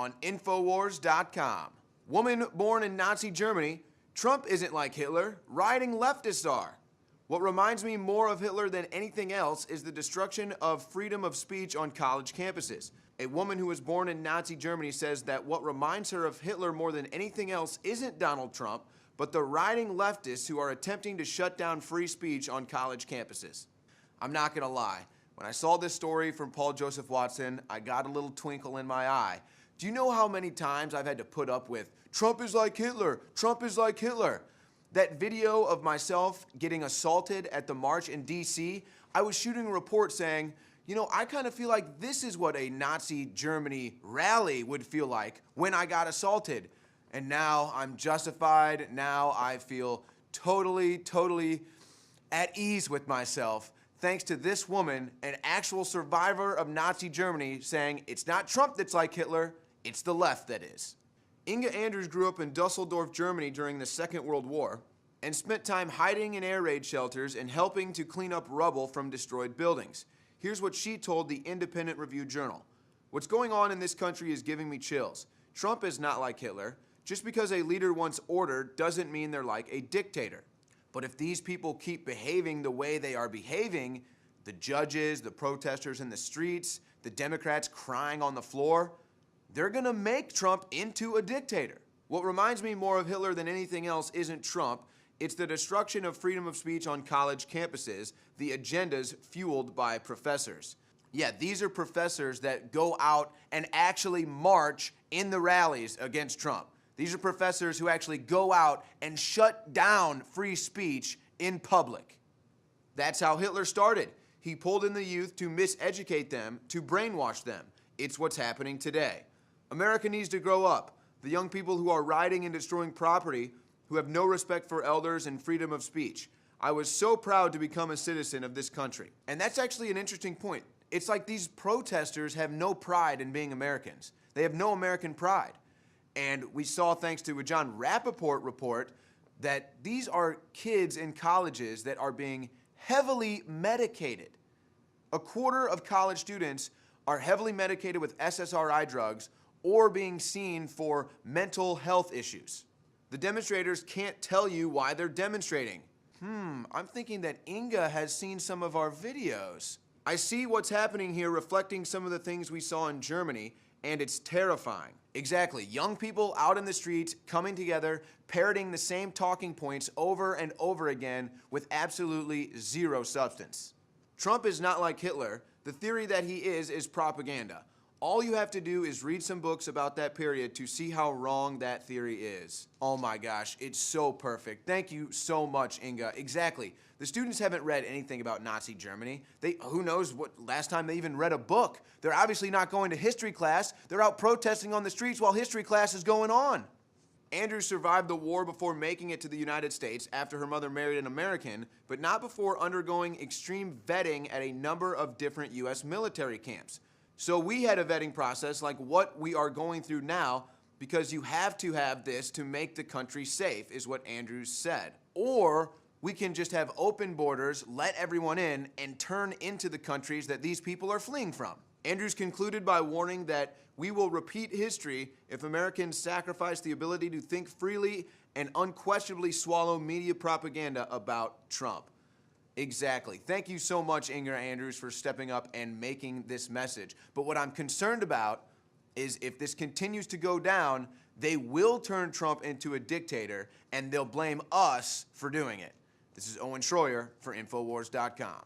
on Infowars.com. Woman born in Nazi Germany, Trump isn't like Hitler, rioting leftists are. What reminds me more of Hitler than anything else is the destruction of freedom of speech on college campuses. A woman who was born in Nazi Germany says that what reminds her of Hitler more than anything else isn't Donald Trump, but the rioting leftists who are attempting to shut down free speech on college campuses. I'm not gonna lie, when I saw this story from Paul Joseph Watson, I got a little twinkle in my eye. Do you know how many times I've had to put up with, Trump is like Hitler, Trump is like Hitler? That video of myself getting assaulted at the march in DC, I was shooting a report saying, you know, I kind of feel like this is what a Nazi Germany rally would feel like when I got assaulted. And now I'm justified. Now I feel totally at ease with myself, thanks to this woman, an actual survivor of Nazi Germany, saying it's not Trump that's like Hitler, it's the left that is. Inga Andrews grew up in Dusseldorf, Germany during the Second World War and spent time hiding in air raid shelters and helping to clean up rubble from destroyed buildings. Here's what she told the Independent Review Journal. What's going on in this country is giving me chills. Trump is not like Hitler. Just because a leader wants order doesn't mean they're like a dictator. But if these people keep behaving the way they are behaving, the judges, the protesters in the streets, the Democrats crying on the floor, they're gonna make Trump into a dictator. What reminds me more of Hitler than anything else isn't Trump, it's the destruction of freedom of speech on college campuses, the agendas fueled by professors. Yeah, these are professors that go out and actually march in the rallies against Trump. These are professors who actually go out and shut down free speech in public. That's how Hitler started. He pulled in the youth to miseducate them, to brainwash them. It's what's happening today. America needs to grow up. The young people who are rioting and destroying property, who have no respect for elders and freedom of speech. I was so proud to become a citizen of this country. And that's actually an interesting point. It's like these protesters have no pride in being Americans. They have no American pride. And we saw, thanks to a John Rappaport report, that these are kids in colleges that are being heavily medicated. A quarter of college students are heavily medicated with SSRI drugs or being seen for mental health issues. The demonstrators can't tell you why they're demonstrating. I'm thinking that Inga has seen some of our videos. I see what's happening here reflecting some of the things we saw in Germany, and it's terrifying. Exactly, young people out in the streets coming together, parroting the same talking points over and over again with absolutely zero substance. Trump is not like Hitler. The theory that he is propaganda. All you have to do is read some books about that period to see how wrong that theory is. Oh my gosh, it's so perfect. Thank you so much, Inga. Exactly. The students haven't read anything about Nazi Germany. Who knows what last time they even read a book. They're obviously not going to history class. They're out protesting on the streets while history class is going on. Andrews survived the war before making it to the United States after her mother married an American, but not before undergoing extreme vetting at a number of different U.S. military camps. So we had a vetting process like what we are going through now, because you have to have this to make the country safe, is what Andrews said. Or we can just have open borders, let everyone in, and turn into the countries that these people are fleeing from. Andrews concluded by warning that we will repeat history if Americans sacrifice the ability to think freely and unquestionably swallow media propaganda about Trump. Exactly. Thank you so much, Inga Andrews, for stepping up and making this message. But what I'm concerned about is if this continues to go down, they will turn Trump into a dictator, and they'll blame us for doing it. This is Owen Shroyer for Infowars.com.